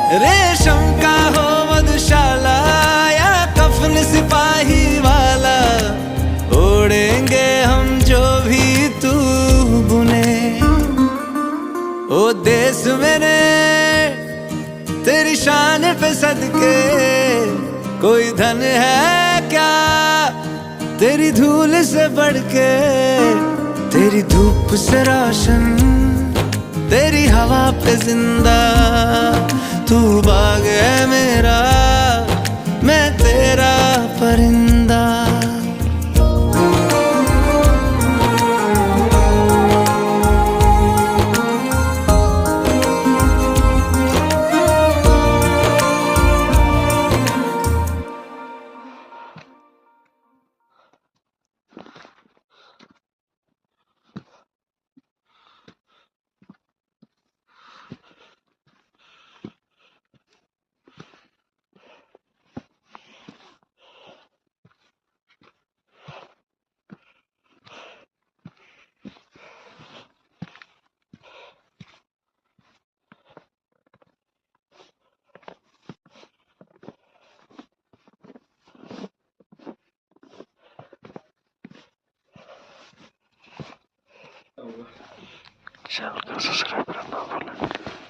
रेशम का हो मधुशाला या कफन सिपाही वाला, ओढ़ेंगे हम जो भी तू बुने। ओ देश मेरे तेरी शान पे सदके, कोई धन है क्या तेरी धूल से बढ़ के। तेरी धूप से रोशन, तेरी हवा पे जिंदा, तू बाग है मेरा, मैं तेरा परिंदा। चैनल को सब्सक्राइब करना भूलें।